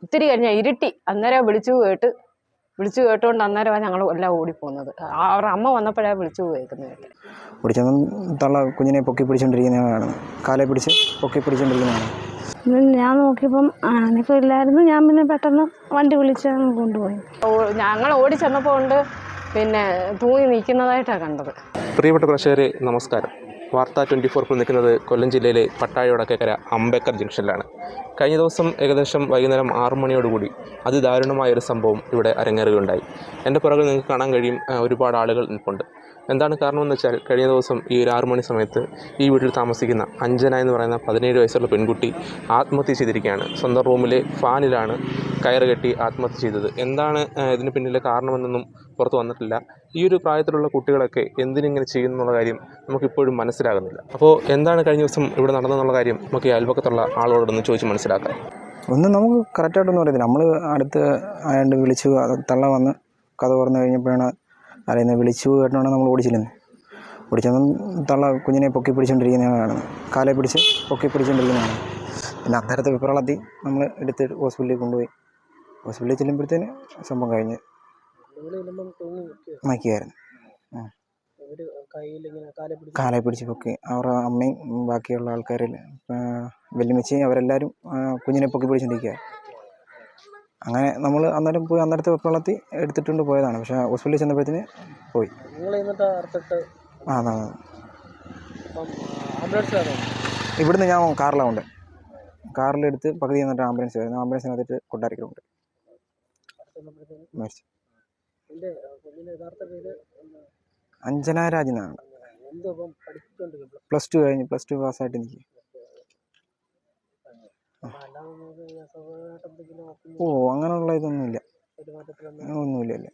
ഒത്തിരി കഴിഞ്ഞ ഇരുട്ടി. അന്നേരം വിളിച്ചു കേട്ടുകൊണ്ട് അന്നേരമാണ് ഞങ്ങൾ എല്ലാം ഓടിപ്പോകുന്നത്. അവരുടെ അമ്മ വന്നപ്പോഴാണ് വിളിച്ചു കേൾക്കുന്നത്. പിടിച്ചൊന്നും തള്ള കുഞ്ഞിനെ പൊക്കി പിടിച്ചോണ്ടിരിക്കുന്നതാണ്, കാലെ പിടിച്ച് പൊക്കി പിടിച്ചോണ്ടിരിക്കുന്നതാണ്. ഞാൻ നോക്കിയപ്പം അനക്കം ഇല്ലായിരുന്നു. ഞാൻ പിന്നെ പെട്ടെന്ന് വണ്ടി വിളിച്ച് കൊണ്ടുപോയി. ഞങ്ങൾ ഓടി ചെന്നപ്പോൾ ഉണ്ട് പിന്നെ തൂങ്ങി നിൽക്കുന്നതായിട്ടാണ് കണ്ടത്. പ്രിയപ്പെട്ട പ്രേക്ഷകരെ നമസ്കാരം. വാർത്ത 24 നിൽക്കുന്നത് കൊല്ലം ജില്ലയിലെ പട്ടാഴി വടക്കേക്കര അംബേദ്കർ ജംഗ്ഷനിലാണ്. കഴിഞ്ഞ ദിവസം ഏകദേശം വൈകുന്നേരം 6 മണിയോടുകൂടി അതിദാരുണമായൊരു സംഭവം ഇവിടെ അരങ്ങേറുകയുണ്ടായി. എൻ്റെ പുറകിൽ നിങ്ങൾക്ക് കാണാൻ കഴിയും ഒരുപാട് ആളുകൾ നിൽപ്പുണ്ട്. എന്താണ് കാരണമെന്ന് വെച്ചാൽ കഴിഞ്ഞ ദിവസം ഈ ഒരു 6 മണി സമയത്ത് ഈ വീട്ടിൽ താമസിക്കുന്ന അഞ്ജന എന്ന് പറയുന്ന 17 വയസ്സുള്ള പെൺകുട്ടി ആത്മഹത്യ ചെയ്തിരിക്കുകയാണ്. സ്വന്തം റൂമിലെ ഫാനിലാണ് കയറ് കെട്ടി ആത്മഹത്യ ചെയ്തത്. എന്താണ് ഇതിന് പിന്നിലെ കാരണമെന്നൊന്നും പുറത്ത് വന്നിട്ടില്ല. ഈ ഒരു പ്രായത്തിലുള്ള കുട്ടികളൊക്കെ എന്തിനിങ്ങനെ ചെയ്യുന്നുള്ള കാര്യം നമുക്കിപ്പോഴും മനസ്സിലാകുന്നില്ല. അപ്പോൾ എന്താണ് കഴിഞ്ഞ ദിവസം ഇവിടെ നടന്നെന്നുള്ള കാര്യം നമുക്ക് ഈ അയൽപക്കത്തുള്ള ആളോടൊന്ന് ചോദിച്ച് മനസ്സിലാക്കാം. ഒന്നും നമുക്ക് കറക്റ്റായിട്ടൊന്നും അറിയത്തില്ല. നമ്മൾ അടുത്ത് ആയതുകൊണ്ട് വിളിച്ചു, തള്ള വന്ന് കഥ പറഞ്ഞു കഴിഞ്ഞപ്പോഴാണ് അറിയുന്നത്. വിളിച്ചു കേട്ടോണ്ടാണ് നമ്മൾ ഓടിച്ചിരുന്നത്. ഓടിച്ചൊന്നും തള്ള കുഞ്ഞിനെ പൊക്കി പിടിച്ചോണ്ടിരിക്കുന്നതാണ്, കാലെ പിടിച്ച് പൊക്കി പിടിച്ചോണ്ടിരിക്കുന്നതാണ്. പിന്നെ അന്നേരത്തെ വിപ്രളത്തി നമ്മൾ എടുത്ത് ഹോസ്പിറ്റലിൽ കൊണ്ടുപോയി. ഹോസ്പിറ്റലിൽ ചെല്ലുമ്പോഴത്തേന് സംഭവം കഴിഞ്ഞ് മയക്കിയായിരുന്നു. കാലെ പിടിച്ച് പൊക്കി അവരുടെ അമ്മയും ബാക്കിയുള്ള ആൾക്കാരിൽ വെല്ലുമിച്ച് അവരെല്ലാവരും കുഞ്ഞിനെ പൊക്കി പിടിച്ചോണ്ടിരിക്കുക. അങ്ങനെ നമ്മൾ അന്നേരം പോയി അന്നേരത്തെ വെപ്പളത്തി എടുത്തിട്ടുണ്ട് പോയതാണ്. പക്ഷേ ഹോസ്പിറ്റലിൽ ചെന്നപ്പോഴത്തേന് പോയി. ഇവിടുന്ന് ഞാൻ കാറിലാണ് ഉണ്ട്. കാറിലെടുത്ത് പകുതി എന്നിട്ട് ആംബുലൻസ് വരുന്നു. ആംബുലൻസിനകത്തിട്ട് കൊട്ടാരക്കലുണ്ട്. മരിച്ചു. അഞ്ജന രാജ് എന്നാണ്. +2 കഴിഞ്ഞ് +2 പാസ്സായിട്ട് നിൽക്കുക. അങ്ങനെയുള്ള ഇതൊന്നുമില്ല, ഒന്നുമില്ല.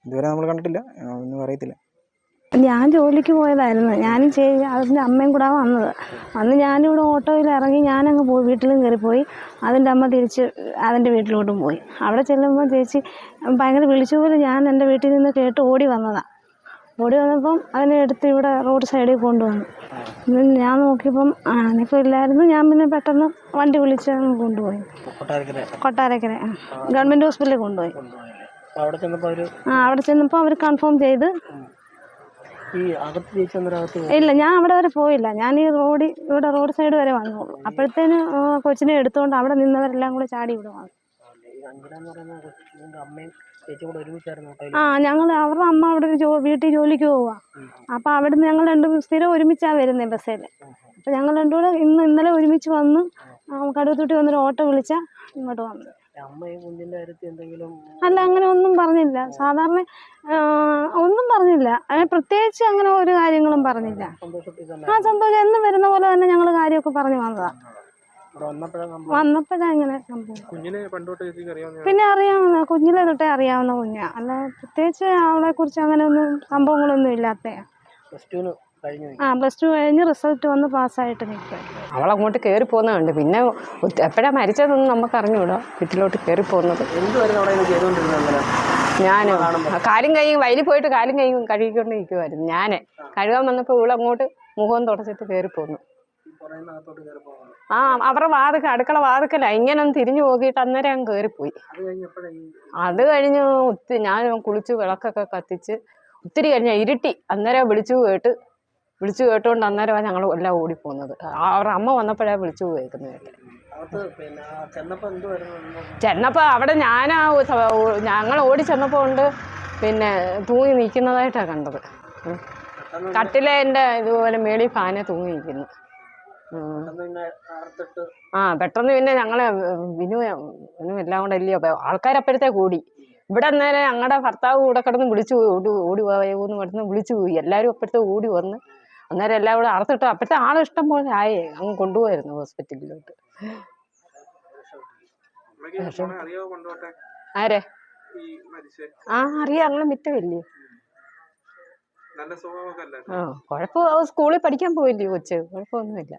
ഇതുവരെ നമ്മൾ കണ്ടിട്ടില്ല, ഒന്നും അറിയത്തില്ല. ഞാൻ ജോലിക്ക് പോയതായിരുന്നു. ഞാനും അതിൻ്റെ അമ്മയും കൂടെ വന്നത്. അന്ന് ഞാനിവിടെ ഓട്ടോയിൽ ഇറങ്ങി ഞാനങ്ങ് പോയി, വീട്ടിലും കയറിപ്പോയി. അതിൻ്റെ അമ്മ തിരിച്ച് അതിൻ്റെ വീട്ടിലോട്ടും പോയി. അവിടെ ചെല്ലുമ്പോൾ ചേച്ചി ഭയങ്കര വിളിച്ചു പോലും ഞാൻ എൻ്റെ വീട്ടിൽ നിന്ന് കേട്ട് ഓടി വന്നതാണ്. ഓടി വന്നപ്പം അതിനെ എടുത്ത് ഇവിടെ റോഡ് സൈഡിൽ കൊണ്ടുവന്നു. ഞാൻ നോക്കിയപ്പം അനക്കം ഇല്ലായിരുന്നു. ഞാൻ പിന്നെ പെട്ടെന്ന് വണ്ടി വിളിച്ച് കൊണ്ടുപോയി. കൊട്ടാരക്കര ഗവൺമെൻറ് ഹോസ്പിറ്റലിൽ കൊണ്ടുപോയി. അവിടെ ചെന്നപ്പോൾ അവർ കൺഫേം ചെയ്ത്. ഇല്ല, ഞാൻ അവിടെ വരെ പോയില്ല. ഞാൻ ഇവിടെ റോഡ് സൈഡ് വരെ വന്നുള്ളൂ. അപ്പോഴത്തേന് കൊച്ചിനെ എടുത്തുകൊണ്ട് അവിടെ നിന്നവരെല്ലാം കൂടെ ചാടി ഇവിടെ വന്നു. ഞങ്ങൾ അവരുടെ അമ്മ അവിടെ വീട്ടിൽ ജോലിക്ക് പോവുക. അപ്പം അവിടുന്ന് ഞങ്ങൾ രണ്ടും സ്ഥിരം ഒരുമിച്ചാണ് വരുന്നത് ബസ്സിൽ. അപ്പം ഞങ്ങൾ രണ്ടും കൂടെ ഇന്നലെ ഒരുമിച്ച് വന്ന് കടുവത്തൊട്ടി വന്നൊരു ഓട്ടോ വിളിച്ചാൽ ഇങ്ങോട്ട് വന്നു. അല്ല, അങ്ങനെ ഒന്നും പറഞ്ഞില്ല. സാധാരണ ഒന്നും പറഞ്ഞില്ല. പ്രത്യേകിച്ച് അങ്ങനെ ഒരു കാര്യങ്ങളും പറഞ്ഞില്ല. സന്തോഷം എന്നും വരുന്ന പോലെ തന്നെ ഞങ്ങൾ കാര്യമൊക്കെ പറഞ്ഞു വന്നതാണ്. വന്നപ്പോഴാ ഇങ്ങനെ സംഭവം. പിന്നെ അറിയാവുന്ന കുഞ്ഞിലെ തൊട്ടേ അറിയാവുന്ന കുഞ്ഞാ. അല്ല പ്രത്യേകിച്ച് അവളെ കുറിച്ച് അങ്ങനെ ഒന്നും സംഭവങ്ങളൊന്നും ഇല്ലാത്ത. +2 കഴിഞ്ഞ് റിസൾട്ട് വന്ന് പാസ്സായിട്ട് നിൽക്കുക. അവളങ്ങോട്ട് കയറി പോകുന്നതുണ്ട്. പിന്നെ എപ്പോഴാണ് മരിച്ചതെന്നൊന്നും നമുക്ക് അറിഞ്ഞൂടാ. വീട്ടിലോട്ട് കയറി പോകുന്നത് ഞാൻ കാലും കൈയും വയലിൽ പോയിട്ട് കാലും കൈയും കഴുകിക്കൊണ്ട് നിൽക്കുമായിരുന്നു. ഞാൻ കഴുകാൻ വന്നപ്പോൾ ഇവളങ്ങോട്ട് മുഖം തുടച്ചിട്ട് കയറി പോന്നു. അവരുടെ അടുക്കള വാതിക്കല ഇങ്ങനെ ഒന്ന് തിരിഞ്ഞു നോക്കിയിട്ട് അന്നേരം അങ്ങ് കയറിപ്പോയി. അത് കഴിഞ്ഞ് ഞാൻ കുളിച്ച് വിളക്കൊക്കെ കത്തിച്ച് ഒത്തിരി കഴിഞ്ഞ ഇരുട്ടി. അന്നേരം വിളിച്ചു കേട്ടുകൊണ്ട് അന്നേരമാണ് ഞങ്ങൾ എല്ലാം ഓടിപ്പോകുന്നത്. അവരുടെ അമ്മ വന്നപ്പോഴാണ് വിളിച്ചു കേൾക്കുന്നത്. ചെന്നപ്പോൾ അവിടെ ഞങ്ങൾ ഓടി ചെന്നപ്പോൾ ഉണ്ട് പിന്നെ തൂങ്ങി നിൽക്കുന്നതായിട്ടാണ് കണ്ടത്. കട്ടിലേൻ്റെ ഇതുപോലെ മേളിൽ ഫാനെ തൂങ്ങി നിൽക്കുന്നു. പെട്ടെന്ന് പിന്നെ ഞങ്ങളെ വിനു എല്ലാം കൂടെ അല്ലയോ ആൾക്കാരപ്പോഴത്തെ കൂടി. ഇവിടെ നേരെ ഞങ്ങളുടെ ഭർത്താവ് കൂടെ കിടന്ന് വിളിച്ചു ഓടി പോയെന്ന് കിടന്ന് വിളിച്ചു പോയി. എല്ലാവരും അപ്പോഴത്തെ ഓടി വന്ന് അന്നേരം എല്ലാം കൂടെ അറുത്തിട്ട് അപ്പോഴത്തെ ആളെ ഇഷ്ടം പോലെ ആയേ അങ്ങ് കൊണ്ടുപോയിരുന്നു ഹോസ്പിറ്റലിലോട്ട്. ആരെ അറിയാം, ഞങ്ങളെ മിറ്റമില്ലേ. കുഴപ്പം സ്കൂളിൽ പഠിക്കാൻ പോയില്ലേ കൊച്ച്, കുഴപ്പമൊന്നുമില്ല.